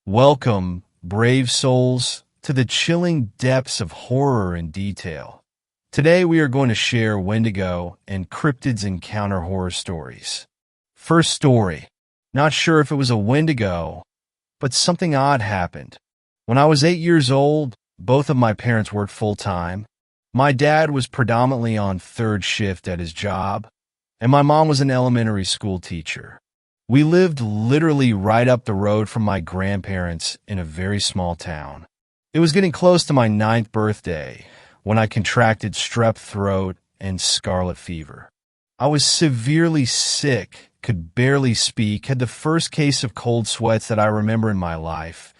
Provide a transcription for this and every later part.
Welcome, brave souls, to the chilling depths of horror and detail. Today we are going to share Wendigo and cryptids encounter horror stories. First story. Not sure if it was a Wendigo, but something odd happened. When I was 8 years old, both of my parents worked full-time. My dad was predominantly on third shift at his job, and my mom was an elementary school teacher. We lived literally right up the road from my grandparents in a very small town. It was getting close to my 9th birthday when I contracted strep throat and scarlet fever. I was severely sick, could barely speak, had the first case of cold sweats that I remember in my life,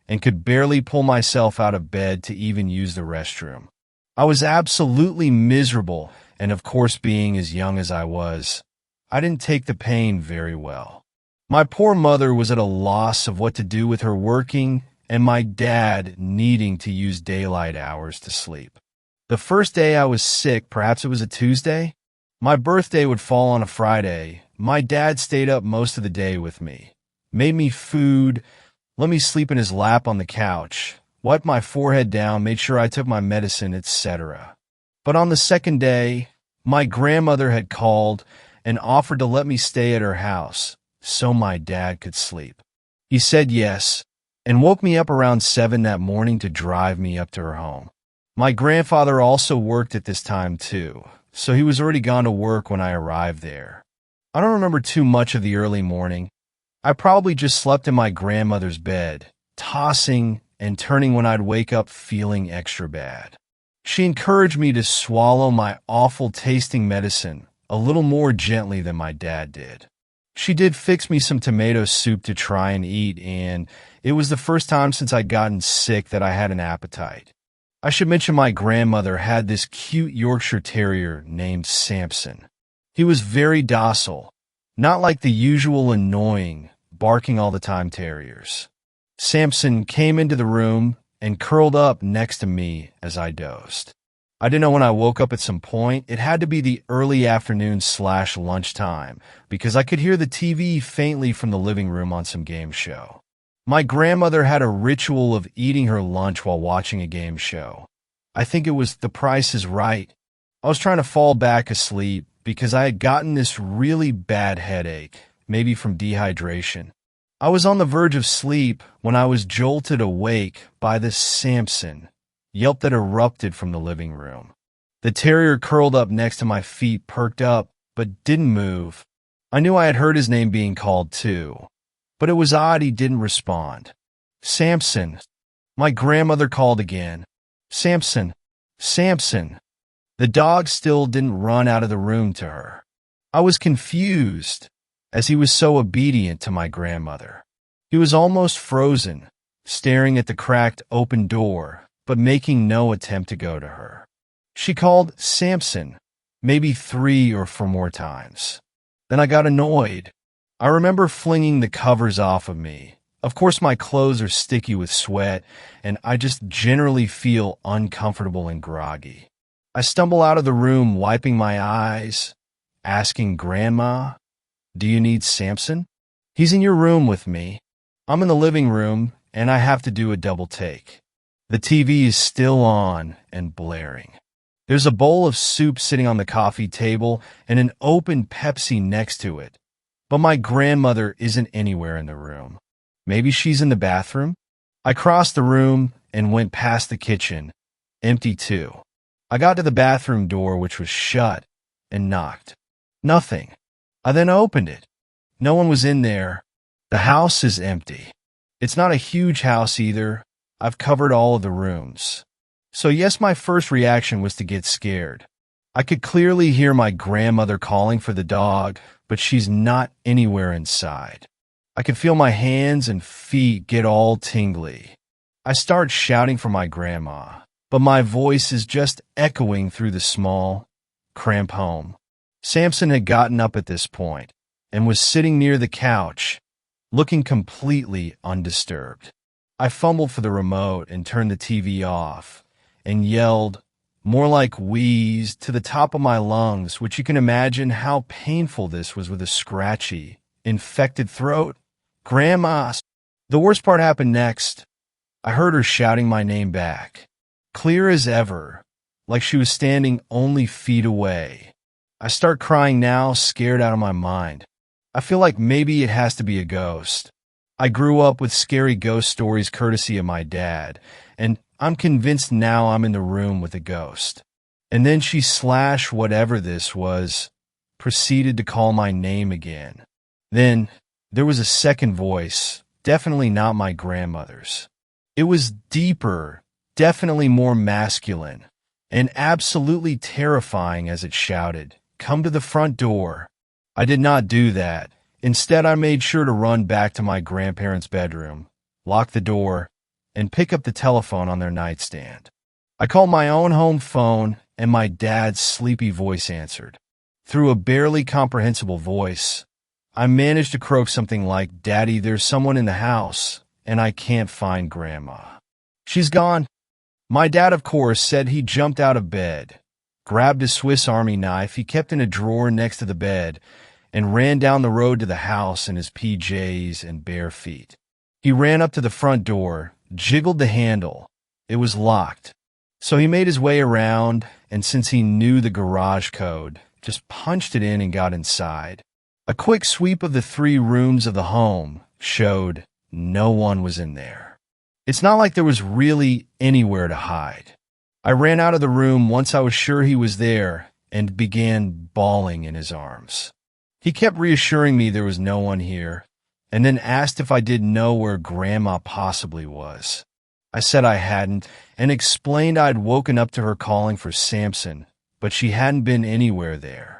and could barely pull myself out of bed to even use the restroom. I was absolutely miserable, and of course, being as young as I was, I didn't take the pain very well. My poor mother was at a loss of what to do with her working, and my dad needing to use daylight hours to sleep. The first day I was sick, perhaps it was a Tuesday, my birthday would fall on a Friday. My dad stayed up most of the day with me, made me food, let me sleep in his lap on the couch, wiped my forehead down, made sure I took my medicine, etc. But on the second day, my grandmother had called and offered to let me stay at her house so my dad could sleep. He said yes, and woke me up around 7 that morning to drive me up to her home. My grandfather also worked at this time too, so he was already gone to work when I arrived there. I don't remember too much of the early morning. I probably just slept in my grandmother's bed, tossing and turning when I'd wake up feeling extra bad. She encouraged me to swallow my awful tasting medicine a little more gently than my dad did. She did fix me some tomato soup to try and eat, and it was the first time since I'd gotten sick that I had an appetite. I should mention my grandmother had this cute Yorkshire Terrier named Samson. He was very docile, not like the usual annoying, barking all the time terriers. Samson came into the room and curled up next to me as I dozed. I didn't know when I woke up at some point. It had to be the early afternoon/lunchtime because I could hear the TV faintly from the living room on some game show. My grandmother had a ritual of eating her lunch while watching a game show. I think it was The Price is Right. I was trying to fall back asleep because I had gotten this really bad headache, maybe from dehydration. I was on the verge of sleep when I was jolted awake by this Samson yelp that erupted from the living room. The terrier curled up next to my feet, perked up, but didn't move. I knew I had heard his name being called too, but it was odd he didn't respond. Samson. My grandmother called again. Samson. Samson. The dog still didn't run out of the room to her. I was confused, as he was so obedient to my grandmother. He was almost frozen, staring at the cracked open door, but making no attempt to go to her. She called Samson, maybe 3 or 4 more times. Then I got annoyed. I remember flinging the covers off of me. Of course, my clothes are sticky with sweat, and I just generally feel uncomfortable and groggy. I stumble out of the room, wiping my eyes, asking Grandma, "Do you need Samson?" "He's in your room with me. I'm in the living room, and I have to do a double take." The TV is still on and blaring. There's a bowl of soup sitting on the coffee table and an open Pepsi next to it. But my grandmother isn't anywhere in the room. Maybe she's in the bathroom? I crossed the room and went past the kitchen, empty too. I got to the bathroom door, which was shut, and knocked. Nothing. I then opened it. No one was in there. The house is empty. It's not a huge house either. I've covered all of the rooms. So yes, my first reaction was to get scared. I could clearly hear my grandmother calling for the dog, but she's not anywhere inside. I could feel my hands and feet get all tingly. I start shouting for my grandma, but my voice is just echoing through the small, cramped home. Samson had gotten up at this point and was sitting near the couch, looking completely undisturbed. I fumbled for the remote and turned the TV off and yelled, more like wheezed, to the top of my lungs, which you can imagine how painful this was with a scratchy, infected throat. "Grandma!" The worst part happened next. I heard her shouting my name back, clear as ever, like she was standing only feet away. I start crying now, scared out of my mind. I feel like maybe it has to be a ghost. I grew up with scary ghost stories courtesy of my dad, and I'm convinced now I'm in the room with a ghost. And then she slash whatever this was, proceeded to call my name again. Then there was a second voice, definitely not my grandmother's. It was deeper, definitely more masculine, and absolutely terrifying as it shouted, "Come to the front door." I did not do that. Instead, I made sure to run back to my grandparents' bedroom, lock the door, and pick up the telephone on their nightstand. I called my own home phone, and my dad's sleepy voice answered. Through a barely comprehensible voice, I managed to croak something like, "Daddy, there's someone in the house, and I can't find Grandma. She's gone." My dad, of course, said he jumped out of bed, grabbed a Swiss Army knife he kept in a drawer next to the bed, and ran down the road to the house in his PJs and bare feet. He ran up to the front door, jiggled the handle. It was locked. So he made his way around, and since he knew the garage code, just punched it in and got inside. A quick sweep of the 3 rooms of the home showed no one was in there. It's not like there was really anywhere to hide. I ran out of the room once I was sure he was there and began bawling in his arms. He kept reassuring me there was no one here, and then asked if I didn't know where Grandma possibly was. I said I hadn't, and explained I'd woken up to her calling for Samson, but she hadn't been anywhere there.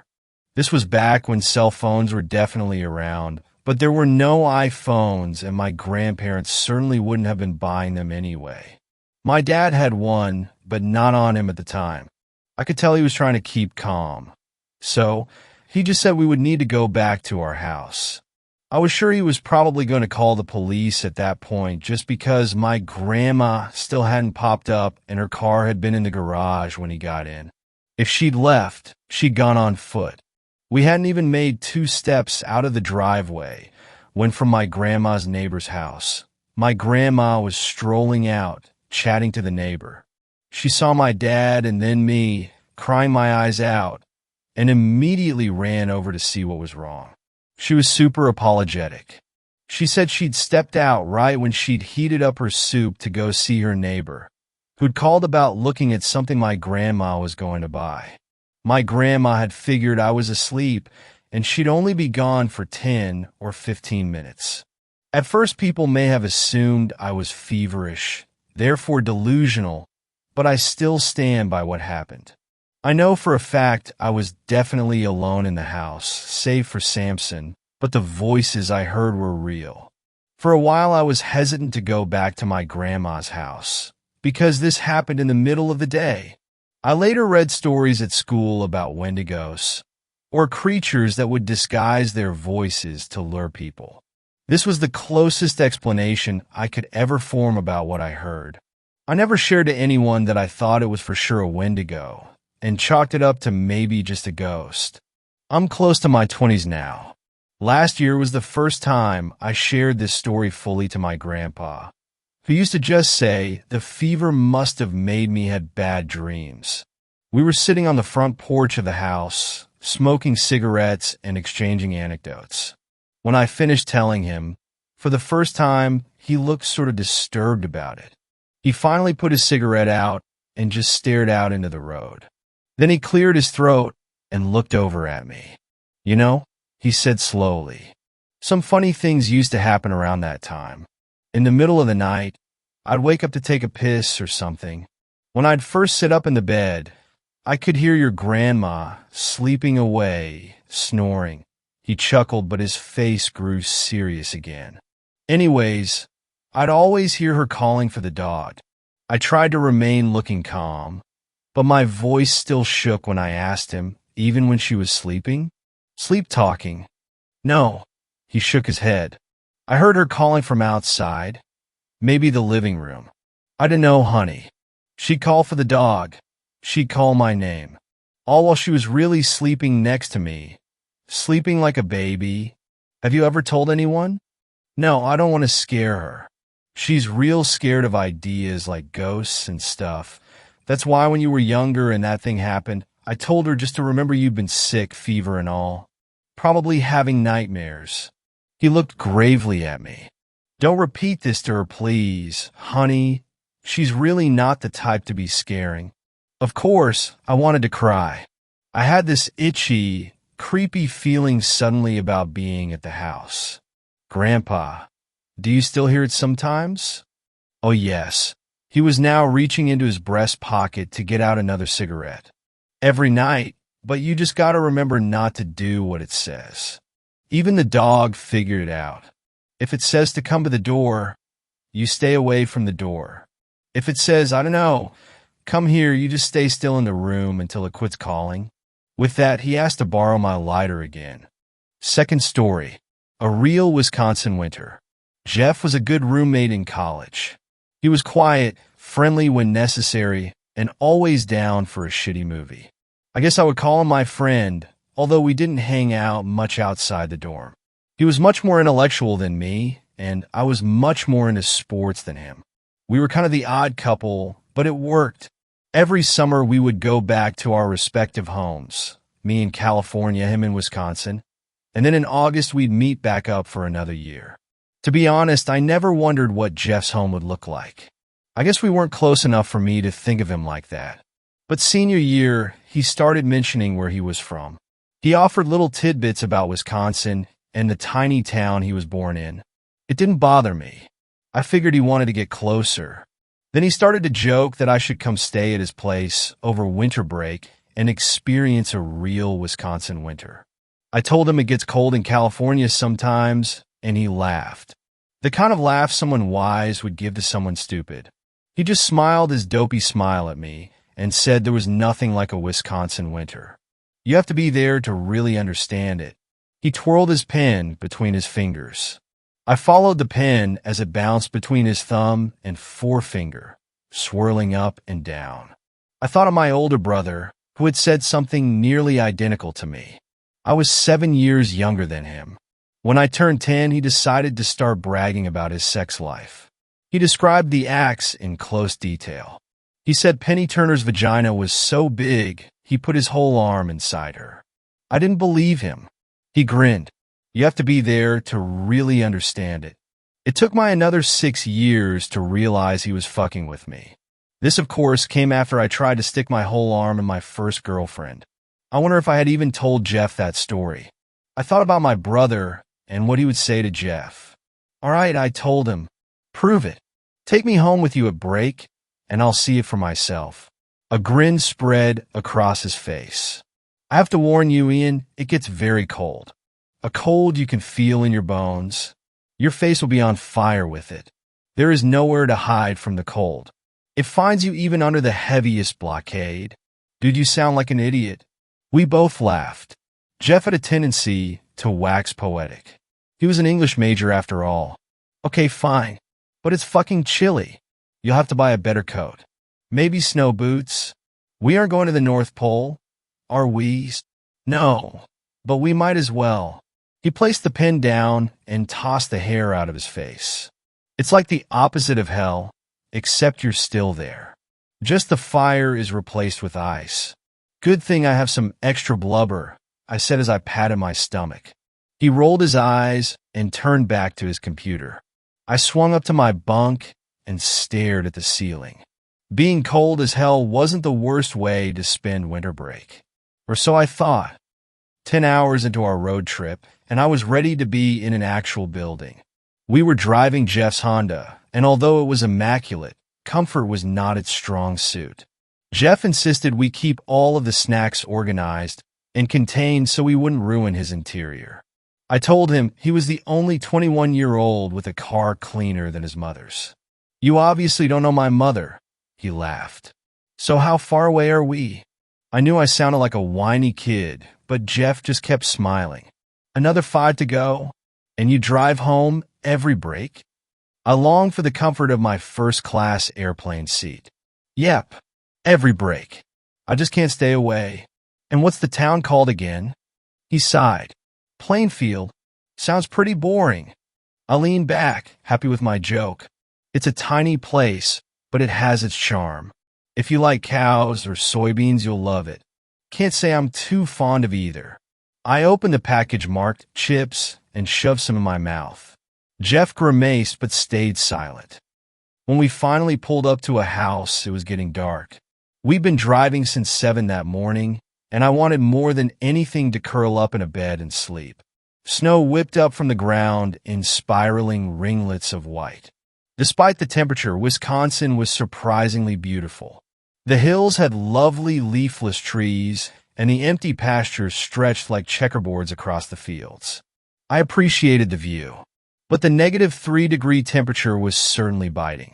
This was back when cell phones were definitely around, but there were no iPhones, and my grandparents certainly wouldn't have been buying them anyway. My dad had one, but not on him at the time. I could tell he was trying to keep calm. So he just said we would need to go back to our house. I was sure he was probably going to call the police at that point just because my grandma still hadn't popped up and her car had been in the garage when he got in. If she'd left, she'd gone on foot. We hadn't even made 2 steps out of the driveway when from my grandma's neighbor's house, my grandma was strolling out, chatting to the neighbor. She saw my dad and then me, crying my eyes out, and immediately ran over to see what was wrong. She was super apologetic. She said she'd stepped out right when she'd heated up her soup to go see her neighbor, who'd called about looking at something my grandma was going to buy. My grandma had figured I was asleep, and she'd only be gone for 10 or 15 minutes. At first, people may have assumed I was feverish, therefore delusional, but I still stand by what happened. I know for a fact I was definitely alone in the house, save for Samson, but the voices I heard were real. For a while I was hesitant to go back to my grandma's house, because this happened in the middle of the day. I later read stories at school about Wendigos, or creatures that would disguise their voices to lure people. This was the closest explanation I could ever form about what I heard. I never shared to anyone that I thought it was for sure a Wendigo, and chalked it up to maybe just a ghost. I'm close to my 20s now. Last year was the first time I shared this story fully to my grandpa, who used to just say the fever must have made me have bad dreams. We were sitting on the front porch of the house, smoking cigarettes and exchanging anecdotes. When I finished telling him, for the first time, he looked sort of disturbed about it. He finally put his cigarette out and just stared out into the road. Then he cleared his throat and looked over at me. "You know," he said slowly, "some funny things used to happen around that time. In the middle of the night, I'd wake up to take a piss or something. When I'd first sit up in the bed, I could hear your grandma sleeping away, snoring." He chuckled, but his face grew serious again. "Anyways, I'd always hear her calling for the dog. I tried to remain looking calm, but my voice still shook when I asked him, even when she was sleeping? Sleep talking?" "No." He shook his head. "I heard her calling from outside, maybe the living room. I don't know, honey. She'd call for the dog. She'd call my name. All while she was really sleeping next to me, sleeping like a baby. Have you ever told anyone?" No, I don't want to scare her. She's real scared of ideas like ghosts and stuff. That's why when you were younger and that thing happened, I told her just to remember you'd been sick, fever and all. Probably having nightmares. He looked gravely at me. Don't repeat this to her, please, honey. She's really not the type to be scaring. Of course, I wanted to cry. I had this itchy, creepy feeling suddenly about being at the house. Grandpa, do you still hear it sometimes? Oh, yes. He was now reaching into his breast pocket to get out another cigarette. Every night, but you just gotta remember not to do what it says. Even the dog figured it out. If it says to come to the door, you stay away from the door. If it says, I don't know, come here, you just stay still in the room until it quits calling. With that, he asked to borrow my lighter again. Second story. A real Wisconsin winter. Jeff was a good roommate in college. He was quiet, friendly when necessary, and always down for a shitty movie. I guess I would call him my friend, although we didn't hang out much outside the dorm. He was much more intellectual than me, and I was much more into sports than him. We were kind of the odd couple, but it worked. Every summer we would go back to our respective homes, me in California, him in Wisconsin, and then in August we'd meet back up for another year. To be honest, I never wondered what Jeff's home would look like. I guess we weren't close enough for me to think of him like that. But senior year, he started mentioning where he was from. He offered little tidbits about Wisconsin and the tiny town he was born in. It didn't bother me. I figured he wanted to get closer. Then he started to joke that I should come stay at his place over winter break and experience a real Wisconsin winter. I told him it gets cold in California sometimes, and he laughed. The kind of laugh someone wise would give to someone stupid. He just smiled his dopey smile at me and said there was nothing like a Wisconsin winter. You have to be there to really understand it. He twirled his pen between his fingers. I followed the pen as it bounced between his thumb and forefinger, swirling up and down. I thought of my older brother, who had said something nearly identical to me. I was 7 years younger than him. When I turned 10, he decided to start bragging about his sex life. He described the acts in close detail. He said Penny Turner's vagina was so big, he put his whole arm inside her. I didn't believe him. He grinned. You have to be there to really understand it. It took me another 6 years to realize he was fucking with me. This, of course, came after I tried to stick my whole arm in my first girlfriend. I wonder if I had even told Jeff that story. I thought about my brother and what he would say to Jeff. All right, I told him. Prove it. Take me home with you at break, and I'll see it for myself. A grin spread across his face. I have to warn you, Ian, it gets very cold. A cold you can feel in your bones. Your face will be on fire with it. There is nowhere to hide from the cold. It finds you even under the heaviest blockade. Dude, you sound like an idiot. We both laughed. Jeff had a tendency to wax poetic. He was an English major after all. Okay, fine. But it's fucking chilly. You'll have to buy a better coat. Maybe snow boots. We aren't going to the North Pole, are we? No, but we might as well. He placed the pen down and tossed the hair out of his face. It's like the opposite of hell, except you're still there. Just the fire is replaced with ice. Good thing I have some extra blubber, I said as I patted my stomach. He rolled his eyes and turned back to his computer. I swung up to my bunk and stared at the ceiling. Being cold as hell wasn't the worst way to spend winter break. Or so I thought. 10 hours into our road trip, and I was ready to be in an actual building. We were driving Jeff's Honda, and although it was immaculate, comfort was not its strong suit. Jeff insisted we keep all of the snacks organized and contained so we wouldn't ruin his interior. I told him he was the only 21-year-old with a car cleaner than his mother's. You obviously don't know my mother, he laughed. So how far away are we? I knew I sounded like a whiny kid, but Jeff just kept smiling. Another 5 to go, and you drive home every break? I longed for the comfort of my first-class airplane seat. Yep, every break. I just can't stay away. And what's the town called again? He sighed. Plainfield. Sounds pretty boring. I leaned back, happy with my joke. It's a tiny place, but it has its charm. If you like cows or soybeans, you'll love it. Can't say I'm too fond of either. I opened the package marked chips and shoved some in my mouth. Jeff grimaced but stayed silent. When we finally pulled up to a house, it was getting dark. We'd been driving since 7 that morning, and I wanted more than anything to curl up in a bed and sleep. Snow whipped up from the ground in spiraling ringlets of white. Despite the temperature, Wisconsin was surprisingly beautiful. The hills had lovely leafless trees, and the empty pastures stretched like checkerboards across the fields. I appreciated the view, but the -3-degree temperature was certainly biting.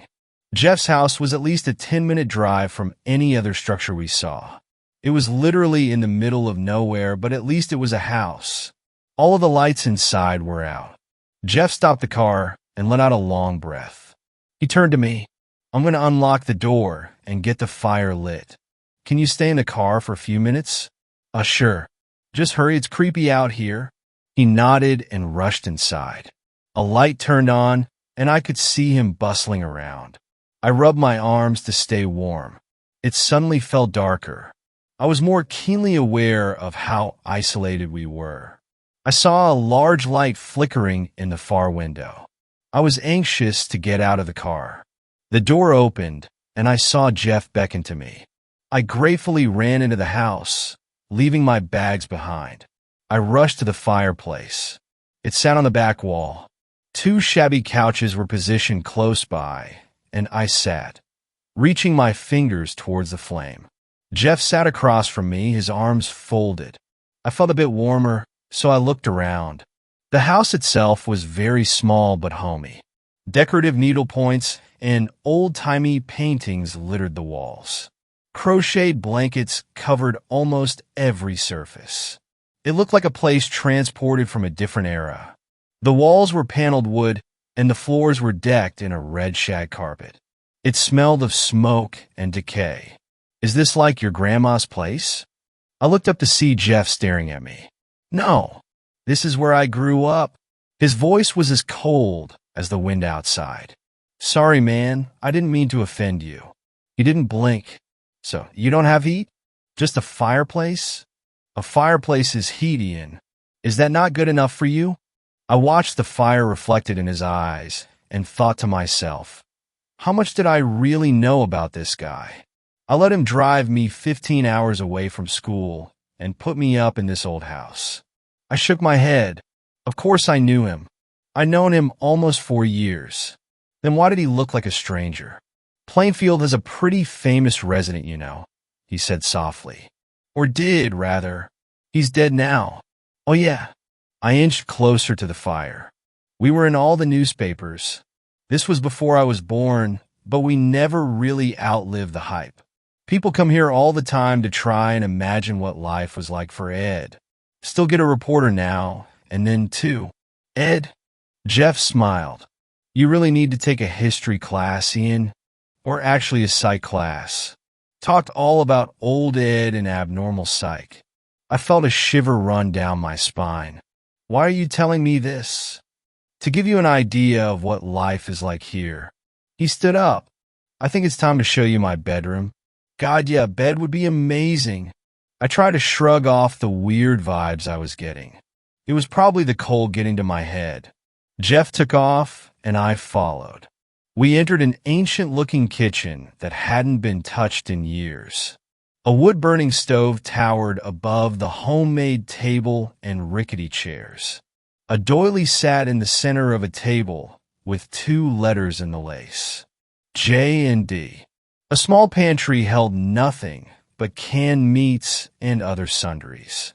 Jeff's house was at least a 10-minute drive from any other structure we saw. It was literally in the middle of nowhere, but at least it was a house. All of the lights inside were out. Jeff stopped the car and let out a long breath. He turned to me. I'm going to unlock the door and get the fire lit. Can you stay in the car for a few minutes? Sure. Just hurry, it's creepy out here. He nodded and rushed inside. A light turned on, and I could see him bustling around. I rubbed my arms to stay warm. It suddenly felt darker. I was more keenly aware of how isolated we were. I saw a large light flickering in the far window. I was anxious to get out of the car. The door opened, and I saw Jeff beckon to me. I gratefully ran into the house, leaving my bags behind. I rushed to the fireplace. It sat on the back wall. 2 shabby couches were positioned close by, and I sat, reaching my fingers towards the flame. Jeff sat across from me, his arms folded. I felt a bit warmer, so I looked around. The house itself was very small but homey. Decorative needlepoints and old-timey paintings littered the walls. Crocheted blankets covered almost every surface. It looked like a place transported from a different era. The walls were paneled wood, and the floors were decked in a red shag carpet. It smelled of smoke and decay. Is this like your grandma's place? I looked up to see Jeff staring at me. No, this is where I grew up. His voice was as cold as the wind outside. Sorry, man, I didn't mean to offend you. He didn't blink. So, you don't have heat? Just a fireplace? A fireplace is heat, Ian. Is that not good enough for you? I watched the fire reflected in his eyes and thought to myself, how much did I really know about this guy? I let him drive me 15 hours away from school and put me up in this old house. I shook my head. Of course I knew him. I'd known him almost 4 years. Then why did he look like a stranger? Plainfield has a pretty famous resident, you know, he said softly. Or did, rather. He's dead now. Oh yeah. I inched closer to the fire. We were in all the newspapers. This was before I was born, but we never really outlived the hype. People come here all the time to try and imagine what life was like for Ed. Still get a reporter now, and then two. Ed? Jeff smiled. You really need to take a history class, Ian. Or actually a psych class. Talked all about old Ed and abnormal psych. I felt a shiver run down my spine. Why are you telling me this? To give you an idea of what life is like here. He stood up. I think it's time to show you my bedroom. God, yeah, bed would be amazing. I tried to shrug off the weird vibes I was getting. It was probably the cold getting to my head. Jeff took off, and I followed. We entered an ancient-looking kitchen that hadn't been touched in years. A wood-burning stove towered above the homemade table and rickety chairs. A doily sat in the center of a table with 2 letters in the lace. J and D. A small pantry held nothing but canned meats and other sundries.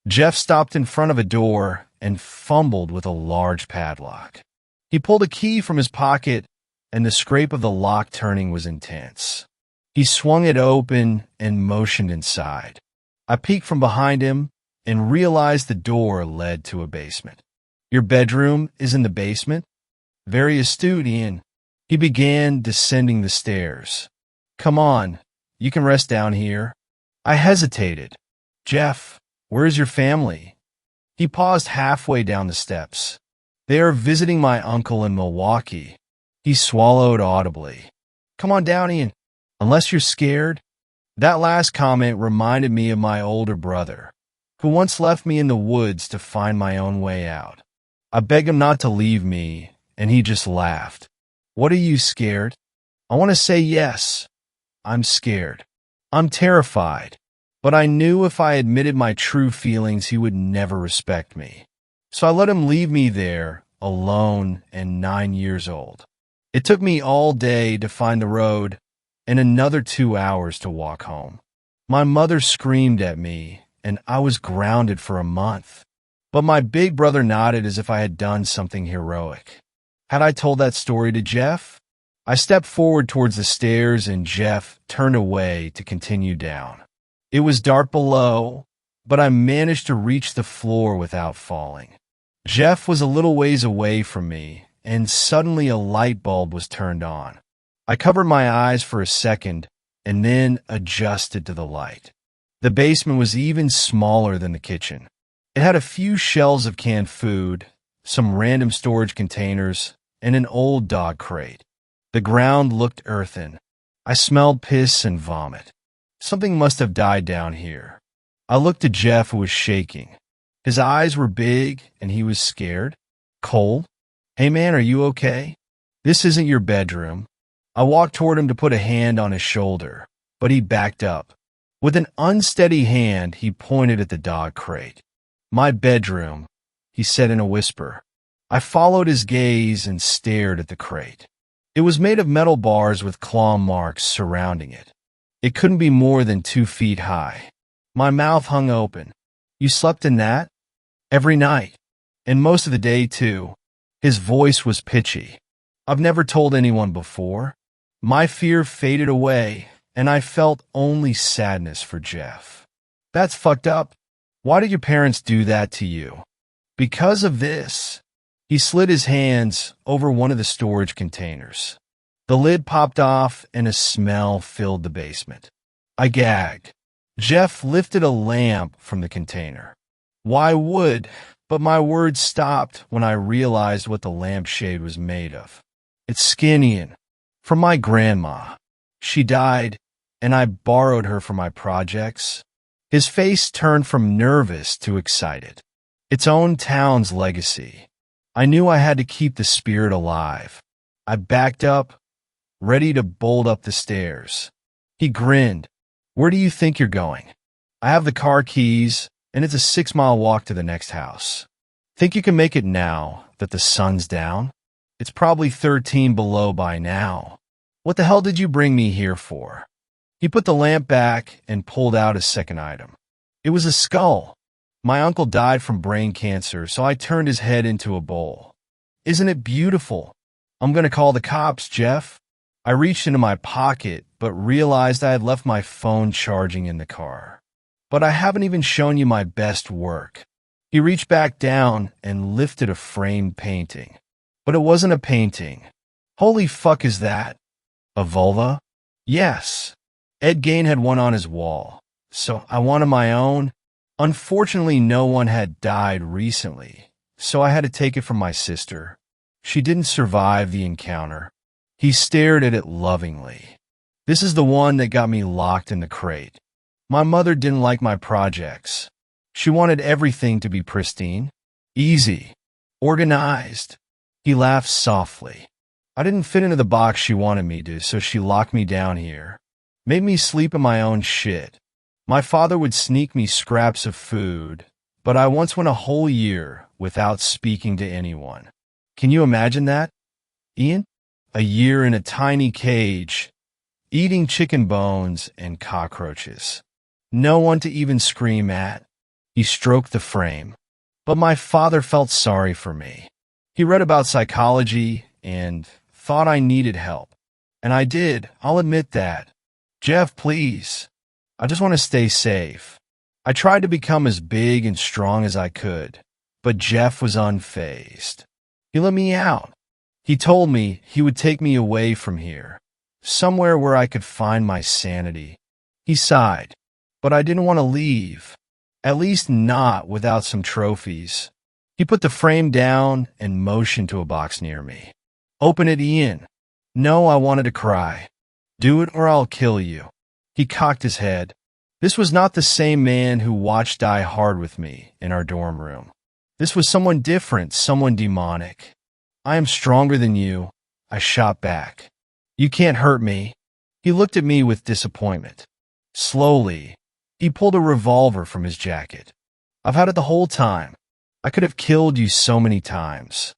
Jeff stopped in front of a door and fumbled with a large padlock. He pulled a key from his pocket, and the scrape of the lock turning was intense. He swung it open and motioned inside. I peeked from behind him and realized the door led to a basement. Your bedroom is in the basement? Very astute, Ian. He began descending the stairs. Come on, you can rest down here. I hesitated. Jeff, where is your family? He paused halfway down the steps. They are visiting my uncle in Milwaukee. He swallowed audibly. Come on down, Ian. Unless you're scared. That last comment reminded me of my older brother, who once left me in the woods to find my own way out. I begged him not to leave me, and he just laughed. What are you, scared? I want to say yes. I'm scared. I'm terrified. But I knew if I admitted my true feelings, he would never respect me. So I let him leave me there, alone and 9 years old. It took me all day to find the road and another 2 hours to walk home. My mother screamed at me, and I was grounded for a month. But my big brother nodded as if I had done something heroic. Had I told that story to Jeff? I stepped forward towards the stairs, and Jeff turned away to continue down. It was dark below, but I managed to reach the floor without falling. Jeff was a little ways away from me, and suddenly a light bulb was turned on. I covered my eyes for a second and then adjusted to the light. The basement was even smaller than the kitchen. It had a few shelves of canned food, some random storage containers, and an old dog crate. The ground looked earthen. I smelled piss and vomit. Something must have died down here. I looked at Jeff, who was shaking. His eyes were big, and he was scared. Cold? Hey man, are you okay? This isn't your bedroom. I walked toward him to put a hand on his shoulder, but he backed up. With an unsteady hand, he pointed at the dog crate. My bedroom, he said in a whisper. I followed his gaze and stared at the crate. It was made of metal bars with claw marks surrounding it. It couldn't be more than 2 feet high. My mouth hung open. You slept in that? Every night. And most of the day, too. His voice was pitchy. I've never told anyone before. My fear faded away, and I felt only sadness for Jeff. That's fucked up. Why did your parents do that to you? Because of this. He slid his hands over one of the storage containers. The lid popped off, and a smell filled the basement. I gagged. Jeff lifted a lamp from the container. Why would? But my words stopped when I realized what the lampshade was made of. It's skin from my grandma. She died, and I borrowed her for my projects. His face turned from nervous to excited. Its own town's legacy. I knew I had to keep the spirit alive. I backed up, ready to bolt up the stairs. He grinned. Where do you think you're going? I have the car keys, and it's a 6-mile walk to the next house. Think you can make it now that the sun's down? It's probably 13 below by now. What the hell did you bring me here for? He put the lamp back and pulled out his second item. It was a skull. My uncle died from brain cancer, so I turned his head into a bowl. Isn't it beautiful? I'm going to call the cops, Jeff. I reached into my pocket, but realized I had left my phone charging in the car. But I haven't even shown you my best work. He reached back down and lifted a framed painting. But it wasn't a painting. Holy fuck is that? A vulva? Yes. Ed Gain had one on his wall, so I wanted my own. Unfortunately, no one had died recently, so I had to take it from my sister. She didn't survive the encounter. He stared at it lovingly. This is the one that got me locked in the crate. My mother didn't like my projects. She wanted everything to be pristine, easy, organized. He laughed softly. I didn't fit into the box she wanted me to, so she locked me down here. Made me sleep in my own shit. My father would sneak me scraps of food, but I once went a whole year without speaking to anyone. Can you imagine that, Ian? A year in a tiny cage, eating chicken bones and cockroaches. No one to even scream at. He stroked the frame. But my father felt sorry for me. He read about psychology and thought I needed help. And I did, I'll admit that. Jeff, please. I just want to stay safe. I tried to become as big and strong as I could, but Jeff was unfazed. He let me out. He told me he would take me away from here, somewhere where I could find my sanity. He sighed, but I didn't want to leave, at least not without some trophies. He put the frame down and motioned to a box near me. "Open it, Ian." No, I wanted to cry. "Do it or I'll kill you." He cocked his head. This was not the same man who watched Die Hard with me in our dorm room. This was someone different, someone demonic. "I am stronger than you," I shot back. "You can't hurt me." He looked at me with disappointment. Slowly, he pulled a revolver from his jacket. "I've had it the whole time. I could have killed you so many times.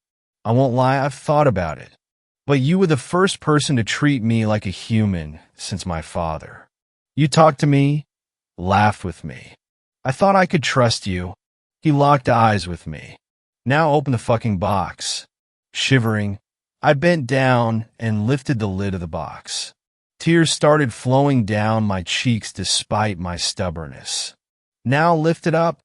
I won't lie, I've thought about it. But you were the first person to treat me like a human since my father. You talked to me, laughed with me. I thought I could trust you." He locked eyes with me. "Now open the fucking box." Shivering, I bent down and lifted the lid of the box. Tears started flowing down my cheeks despite my stubbornness. "Now lift it up."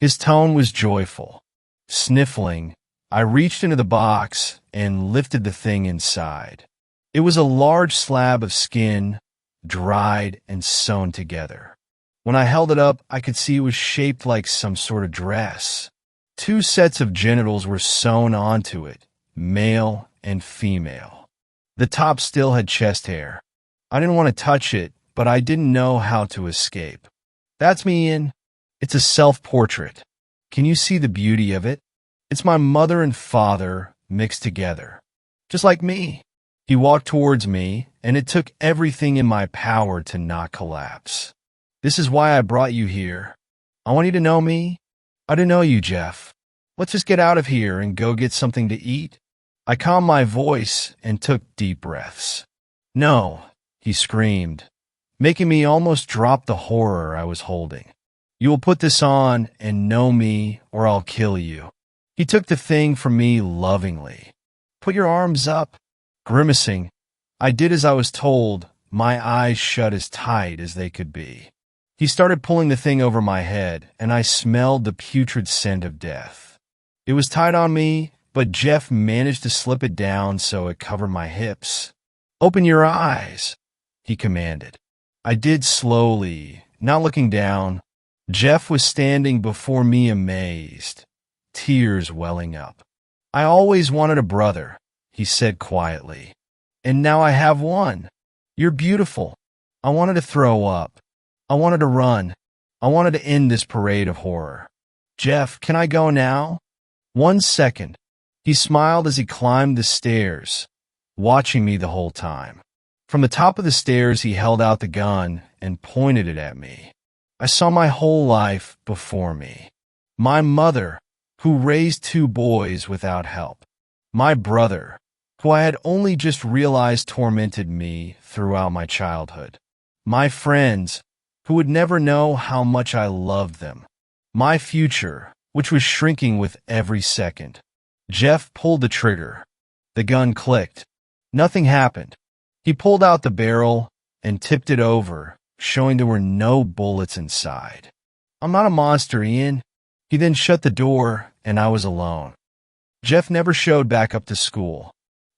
His tone was joyful. Sniffling, I reached into the box and lifted the thing inside. It was a large slab of skin, dried and sewn together. When I held it up, I could see it was shaped like some sort of dress. 2 sets of genitals were sewn onto it, male and female. The top still had chest hair. I didn't want to touch it, but I didn't know how to escape. "That's me, Ian. It's a self-portrait. Can you see the beauty of it? It's my mother and father mixed together. Just like me." He walked towards me, and it took everything in my power to not collapse. "This is why I brought you here. I want you to know me. I don't know you, Jeff. Let's just get out of here and go get something to eat." I calmed my voice and took deep breaths. "No," he screamed, making me almost drop the horror I was holding. "You will put this on and know me, or I'll kill you." He took the thing from me lovingly. "Put your arms up." Grimacing, I did as I was told, my eyes shut as tight as they could be. He started pulling the thing over my head, and I smelled the putrid scent of death. It was tight on me, but Jeff managed to slip it down so it covered my hips. "Open your eyes," he commanded. I did slowly, not looking down. Jeff was standing before me amazed, tears welling up. "I always wanted a brother," he said quietly. "And now I have one. You're beautiful." I wanted to throw up. I wanted to run. I wanted to end this parade of horror. "Jeff, can I go now?" "1 second. He smiled as he climbed the stairs, watching me the whole time. From the top of the stairs, he held out the gun and pointed it at me. I saw my whole life before me. My mother, who raised 2 boys without help. My brother, who I had only just realized tormented me throughout my childhood. My friends, who would never know how much I loved them. My future, which was shrinking with every second. Jeff pulled the trigger. The gun clicked. Nothing happened. He pulled out the barrel and tipped it over, showing there were no bullets inside. "I'm not a monster, Ian." He then shut the door, and I was alone. Jeff never showed back up to school.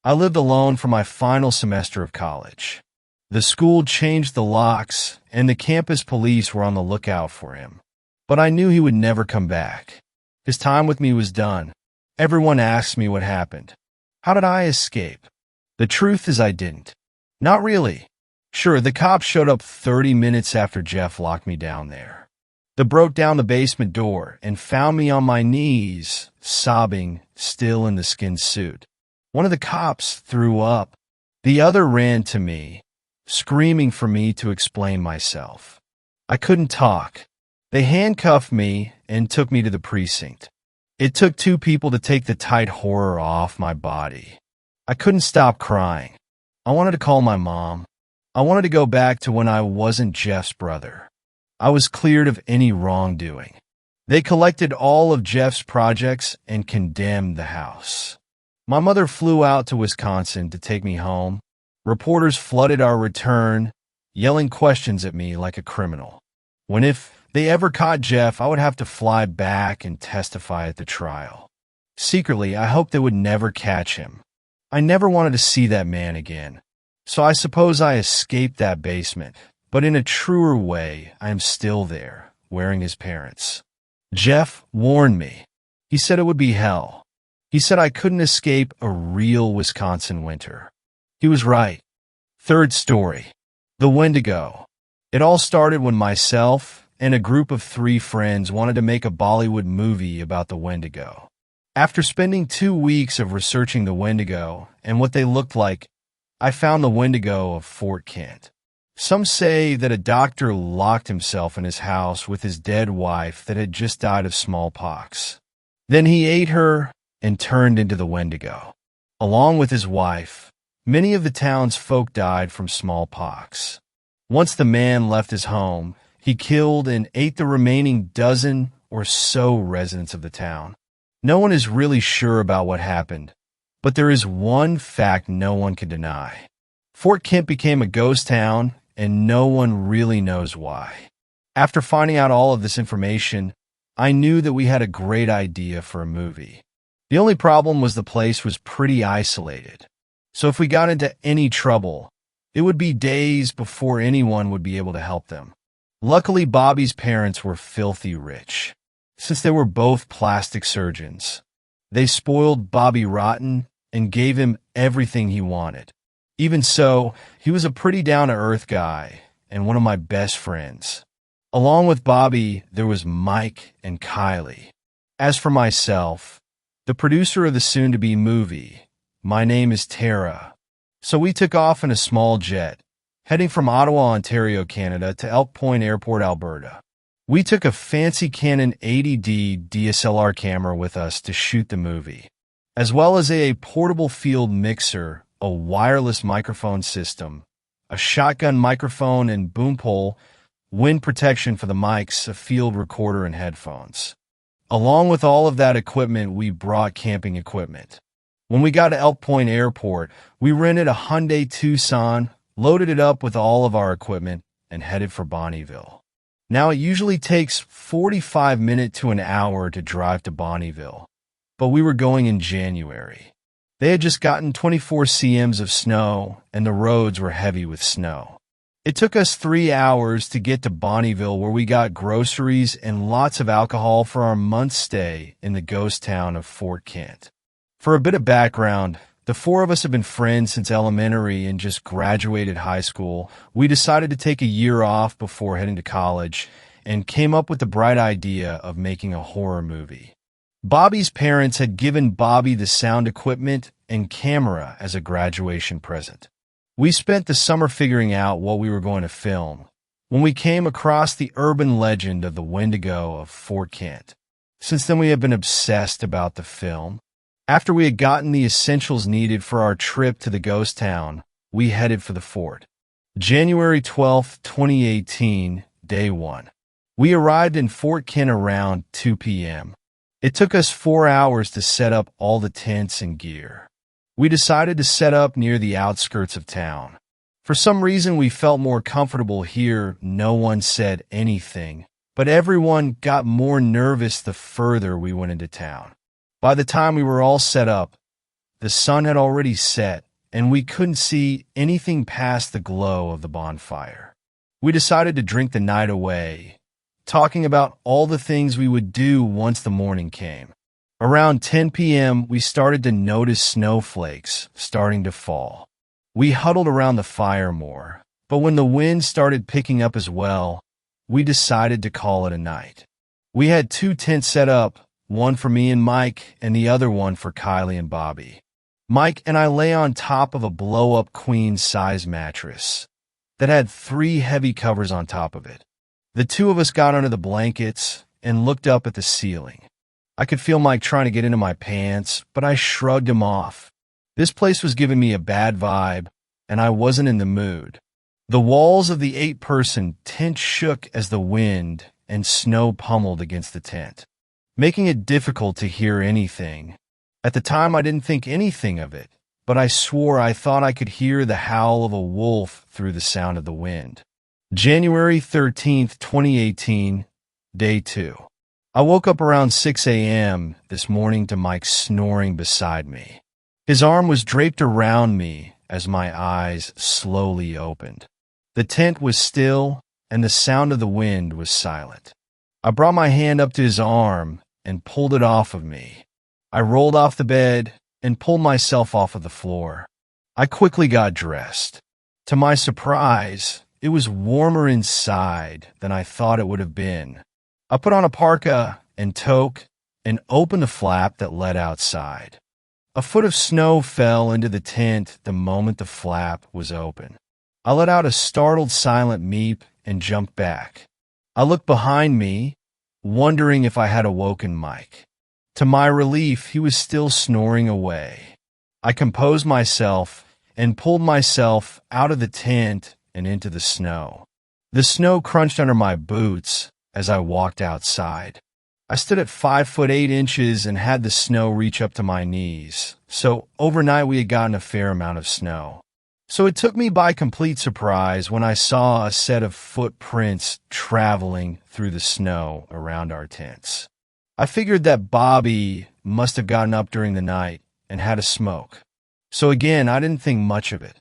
I lived alone for my final semester of college. The school changed the locks, and the campus police were on the lookout for him. But I knew he would never come back. His time with me was done. Everyone asked me what happened. How did I escape? The truth is I didn't. Not really. Sure, the cops showed up 30 minutes after Jeff locked me down there. They broke down the basement door and found me on my knees, sobbing, still in the skin suit. One of the cops threw up. The other ran to me, screaming for me to explain myself. I couldn't talk. They handcuffed me and took me to the precinct. It took 2 people to take the tight horror off my body. I couldn't stop crying. I wanted to call my mom. I wanted to go back to when I wasn't Jeff's brother. I was cleared of any wrongdoing. They collected all of Jeff's projects and condemned the house. My mother flew out to Wisconsin to take me home. Reporters flooded our return, yelling questions at me like a criminal. When if they ever caught Jeff, I would have to fly back and testify at the trial. Secretly, I hoped they would never catch him. I never wanted to see that man again. So I suppose I escaped that basement, but in a truer way, I am still there, wearing his parents. Jeff warned me. He said it would be hell. He said I couldn't escape a real Wisconsin winter. He was right. Third story. The Wendigo. It all started when myself and a group of 3 friends wanted to make a Bollywood movie about the Wendigo. After spending 2 weeks of researching the Wendigo and what they looked like, I found the Wendigo of Fort Kent. Some say that a doctor locked himself in his house with his dead wife that had just died of smallpox. Then he ate her and turned into the Wendigo. Along with his wife, many of the town's folk died from smallpox. Once the man left his home, he killed and ate the remaining dozen or so residents of the town. No one is really sure about what happened, but there is one fact no one can deny. Fort Kent became a ghost town, and no one really knows why. After finding out all of this information, I knew that we had a great idea for a movie. The only problem was the place was pretty isolated. So if we got into any trouble, it would be days before anyone would be able to help them. Luckily, Bobby's parents were filthy rich. Since they were both plastic surgeons, they spoiled Bobby rotten and gave him everything he wanted. Even so, he was a pretty down-to-earth guy and one of my best friends. Along with Bobby, there was Mike and Kylie. As for myself, the producer of the soon-to-be movie, my name is Tara. So we took off in a small jet, heading from Ottawa, Ontario, Canada to Elk Point Airport, Alberta. We took a fancy Canon 80D DSLR camera with us to shoot the movie, as well as a portable field mixer, a wireless microphone system, a shotgun microphone and boom pole, wind protection for the mics, a field recorder, and headphones. Along with all of that equipment, we brought camping equipment. When we got to Elk Point Airport, we rented a Hyundai Tucson, loaded it up with all of our equipment, and headed for Bonnyville. Now, it usually takes 45 minutes to an hour to drive to Bonnyville, but we were going in January. They had just gotten 24 cms of snow, and the roads were heavy with snow. It took us 3 hours to get to Bonnyville, where we got groceries and lots of alcohol for our month's stay in the ghost town of Fort Kent. For a bit of background, the 4 of us have been friends since elementary and just graduated high school. We decided to take a year off before heading to college and came up with the bright idea of making a horror movie. Bobby's parents had given Bobby the sound equipment and camera as a graduation present. We spent the summer figuring out what we were going to film when we came across the urban legend of the Wendigo of Fort Kent. Since then, we have been obsessed about the film. After we had gotten the essentials needed for our trip to the ghost town, we headed for the fort. January 12th, 2018, Day 1. We arrived in Fort Kent around 2 p.m. It took us 4 hours to set up all the tents and gear. We decided to set up near the outskirts of town. For some reason, we felt more comfortable here. No one said anything, but everyone got more nervous the further we went into town. By the time we were all set up, the sun had already set, and we couldn't see anything past the glow of the bonfire. We decided to drink the night away, talking about all the things we would do once the morning came. Around 10 p.m., we started to notice snowflakes starting to fall. We huddled around the fire more, but when the wind started picking up as well, we decided to call it a night. We had 2 tents set up, one for me and Mike, and the other one for Kylie and Bobby. Mike and I lay on top of a blow-up queen-size mattress that had 3 heavy covers on top of it. The 2 of us got under the blankets and looked up at the ceiling. I could feel Mike trying to get into my pants, but I shrugged him off. This place was giving me a bad vibe, and I wasn't in the mood. The walls of the 8-person tent shook as the wind and snow pummeled against the tent, making it difficult to hear anything. At the time, I didn't think anything of it, but I swore I thought I could hear the howl of a wolf through the sound of the wind. January 13th, 2018, Day 2. I woke up around 6 a.m. this morning to Mike snoring beside me. His arm was draped around me as my eyes slowly opened. The tent was still, and the sound of the wind was silent. I brought my hand up to his arm and pulled it off of me. I rolled off the bed and pulled myself off of the floor. I quickly got dressed. To my surprise, it was warmer inside than I thought it would have been. I put on a parka and toque and opened the flap that led outside. A foot of snow fell into the tent the moment the flap was open. I let out a startled silent meep and jumped back. I looked behind me, wondering if I had awoken Mike. To my relief, he was still snoring away. I composed myself and pulled myself out of the tent and into the snow. The snow crunched under my boots as I walked outside. I stood at 5'8" and had the snow reach up to my knees, so overnight we had gotten a fair amount of snow. So it took me by complete surprise when I saw a set of footprints traveling through the snow around our tents. I figured that Bobby must have gotten up during the night and had a smoke. So again, I didn't think much of it.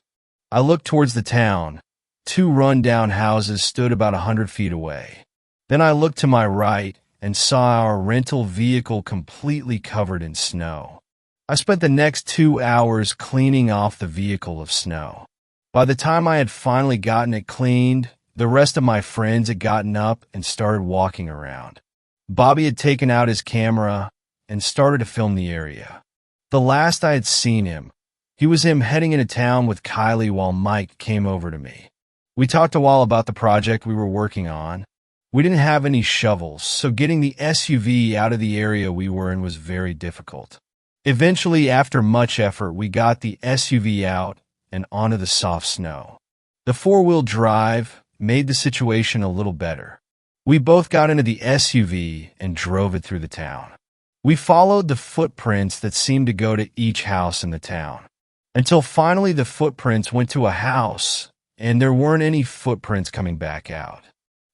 I looked towards the town. 2 run-down houses stood about 100 feet away. Then I looked to my right and saw our rental vehicle completely covered in snow. I spent the next 2 hours cleaning off the vehicle of snow. By the time I had finally gotten it cleaned, the rest of my friends had gotten up and started walking around. Bobby had taken out his camera and started to film the area. The last I had seen him, he was heading into town with Kylie while Mike came over to me. We talked a while about the project we were working on. We didn't have any shovels, so getting the SUV out of the area we were in was very difficult. Eventually, after much effort, we got the SUV out and onto the soft snow. The 4-wheel drive made the situation a little better. We both got into the SUV and drove it through the town. We followed the footprints that seemed to go to each house in the town, until finally the footprints went to a house, and there weren't any footprints coming back out.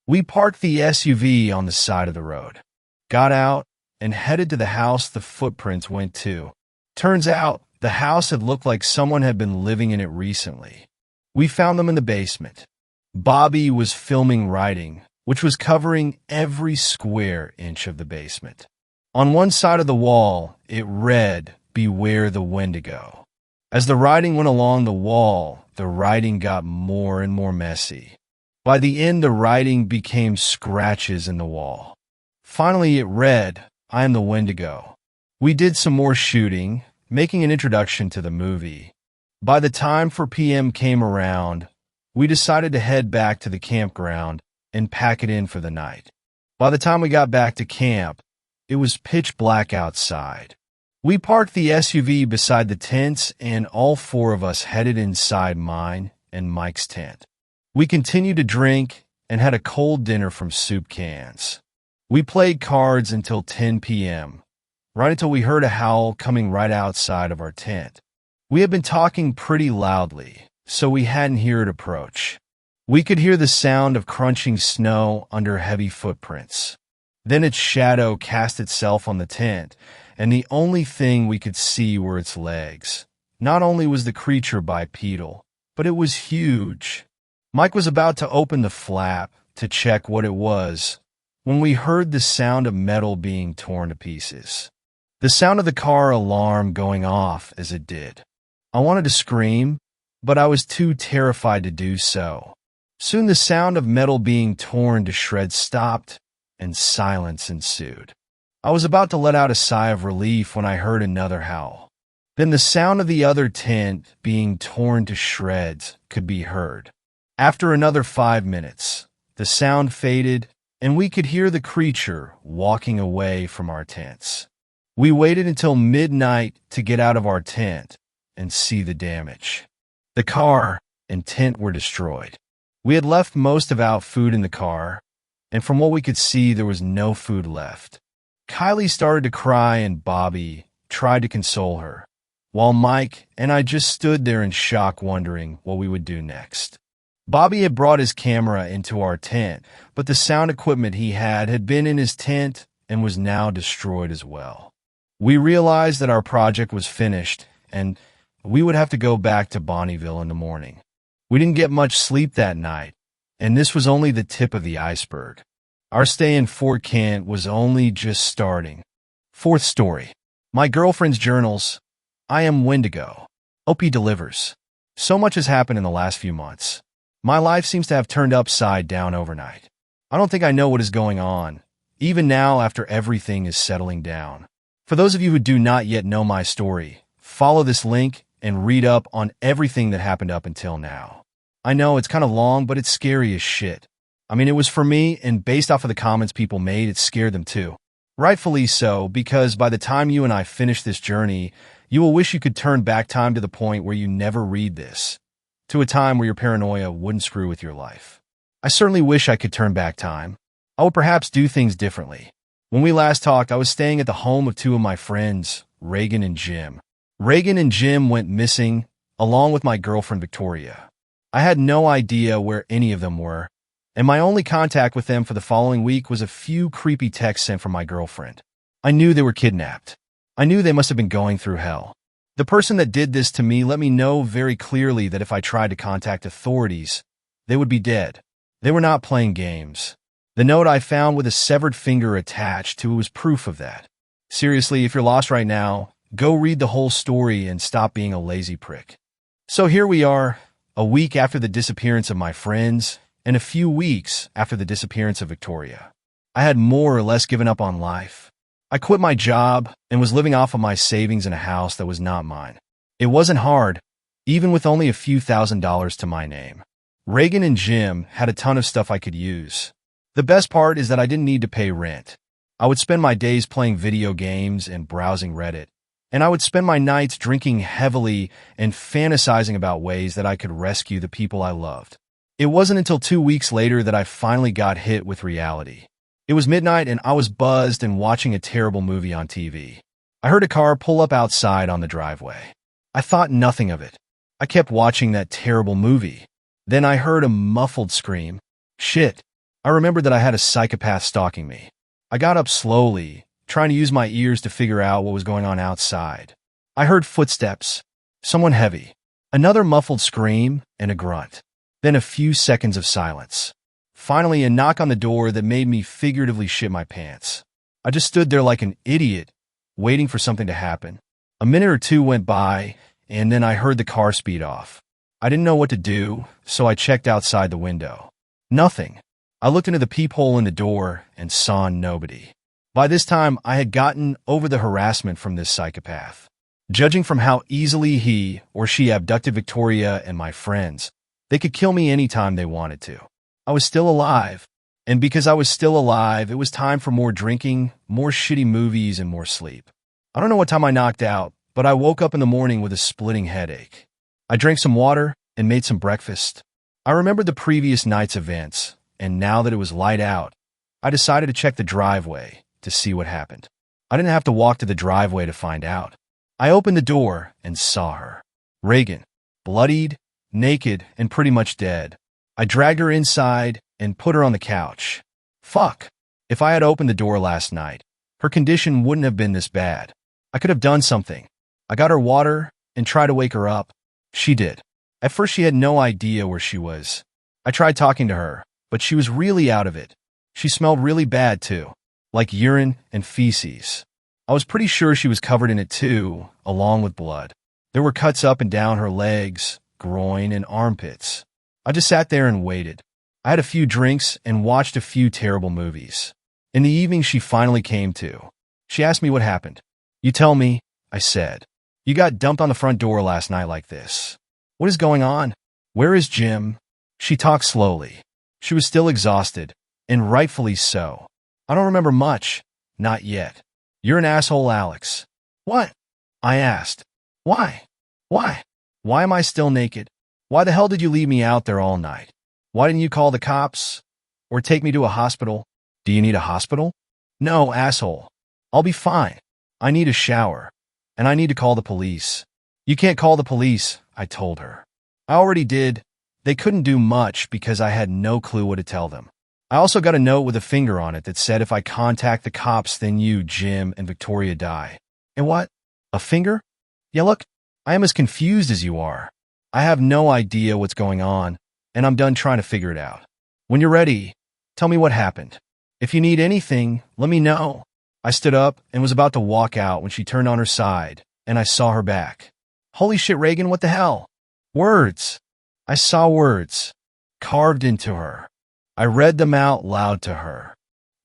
We parked the SUV on the side of the road, got out, and headed to the house the footprints went to. Turns out, the house had looked like someone had been living in it recently. We found them in the basement. Bobby was filming writing, which was covering every square inch of the basement. On one side of the wall, it read, "Beware the Wendigo." As the writing went along the wall, the writing got more and more messy. By the end, the writing became scratches in the wall. Finally, it read, "I am the Wendigo." We did some more shooting, making an introduction to the movie. By the time 4 p.m. came around, we decided to head back to the campground and pack it in for the night. By the time we got back to camp, it was pitch black outside. We parked the SUV beside the tents, and all 4 of us headed inside mine and Mike's tent. We continued to drink and had a cold dinner from soup cans. We played cards until 10 p.m., right until we heard a howl coming right outside of our tent. We had been talking pretty loudly, so we hadn't heard it approach. We could hear the sound of crunching snow under heavy footprints. Then its shadow cast itself on the tent, and the only thing we could see were its legs. Not only was the creature bipedal, but it was huge. Mike was about to open the flap to check what it was when we heard the sound of metal being torn to pieces. The sound of the car alarm going off as it did. I wanted to scream, but I was too terrified to do so. Soon the sound of metal being torn to shreds stopped, and silence ensued. I was about to let out a sigh of relief when I heard another howl. Then the sound of the other tent being torn to shreds could be heard. After another 5 minutes, the sound faded, and we could hear the creature walking away from our tents. We waited until midnight to get out of our tent and see the damage. The car and tent were destroyed. We had left most of our food in the car, and from what we could see, there was no food left. Kylie started to cry, and Bobby tried to console her, while Mike and I just stood there in shock, wondering what we would do next. Bobby had brought his camera into our tent, but the sound equipment he had been in his tent and was now destroyed as well. We realized that our project was finished, and we would have to go back to Bonneville in the morning. We didn't get much sleep that night, and this was only the tip of the iceberg. Our stay in Fort Kent was only just starting. Fourth story. My girlfriend's journals. I am Wendigo. OP delivers. So much has happened in the last few months. My life seems to have turned upside down overnight. I don't think I know what is going on, even now after everything is settling down. For those of you who do not yet know my story, follow this link and read up on everything that happened up until now. I know it's kind of long, but it's scary as shit. I mean, it was for me, and based off of the comments people made, it scared them too. Rightfully so, because by the time you and I finish this journey, you will wish you could turn back time to the point where you never read this, to a time where your paranoia wouldn't screw with your life. I certainly wish I could turn back time. I would perhaps do things differently. When we last talked, I was staying at the home of two of my friends, Reagan and Jim. Reagan and Jim went missing, along with my girlfriend Victoria. I had no idea where any of them were, and my only contact with them for the following week was a few creepy texts sent from my girlfriend. I knew they were kidnapped. I knew they must have been going through hell. The person that did this to me let me know very clearly that if I tried to contact authorities, they would be dead. They were not playing games. The note I found with a severed finger attached to it was proof of that. Seriously, if you're lost right now, go read the whole story and stop being a lazy prick. So here we are, a week after the disappearance of my friends, and a few weeks after the disappearance of Victoria. I had more or less given up on life. I quit my job and was living off of my savings in a house that was not mine. It wasn't hard, even with only a few $1,000s to my name. Reagan and Jim had a ton of stuff I could use. The best part is that I didn't need to pay rent. I would spend my days playing video games and browsing Reddit, and I would spend my nights drinking heavily and fantasizing about ways that I could rescue the people I loved. It wasn't until 2 weeks later that I finally got hit with reality. It was midnight and I was buzzed and watching a terrible movie on TV. I heard a car pull up outside on the driveway. I thought nothing of it. I kept watching that terrible movie. Then I heard a muffled scream. Shit. I remembered that I had a psychopath stalking me. I got up slowly, trying to use my ears to figure out what was going on outside. I heard footsteps, someone heavy, another muffled scream, and a grunt. Then a few seconds of silence. Finally, a knock on the door that made me figuratively shit my pants. I just stood there like an idiot, waiting for something to happen. A minute or two went by, and then I heard the car speed off. I didn't know what to do, so I checked outside the window. Nothing. I looked into the peephole in the door and saw nobody. By this time, I had gotten over the harassment from this psychopath. Judging from how easily he or she abducted Victoria and my friends, they could kill me anytime they wanted to. I was still alive, and because I was still alive, it was time for more drinking, more shitty movies, and more sleep. I don't know what time I knocked out, but I woke up in the morning with a splitting headache. I drank some water and made some breakfast. I remembered the previous night's events, and now that it was light out, I decided to check the driveway to see what happened. I didn't have to walk to the driveway to find out. I opened the door and saw her. Reagan, bloodied, naked, and pretty much dead. I dragged her inside and put her on the couch. Fuck. If I had opened the door last night, her condition wouldn't have been this bad. I could have done something. I got her water and tried to wake her up. She did. At first she had no idea where she was. I tried talking to her, but she was really out of it. She smelled really bad too, like urine and feces. I was pretty sure she was covered in it too, along with blood. There were cuts up and down her legs, groin, and armpits. I just sat there and waited. I had a few drinks and watched a few terrible movies. In the evening, she finally came to. She asked me what happened. You tell me, I said. You got dumped on the front door last night like this. What is going on? Where is Jim? She talked slowly. She was still exhausted, and rightfully so. I don't remember much. Not yet. You're an asshole, Alex. What? I asked. Why? Why? Why am I still naked? Why the hell did you leave me out there all night? Why didn't you call the cops? Or take me to a hospital? Do you need a hospital? No, asshole. I'll be fine. I need a shower. And I need to call the police. You can't call the police, I told her. I already did. They couldn't do much because I had no clue what to tell them. I also got a note with a finger on it that said if I contact the cops, then you, Jim, and Victoria die. And what? A finger? Yeah, look, I am as confused as you are. I have no idea what's going on, and I'm done trying to figure it out. When you're ready, tell me what happened. If you need anything, let me know. I stood up and was about to walk out when she turned on her side, and I saw her back. Holy shit, Reagan, what the hell? Words. I saw words. Carved into her. I read them out loud to her.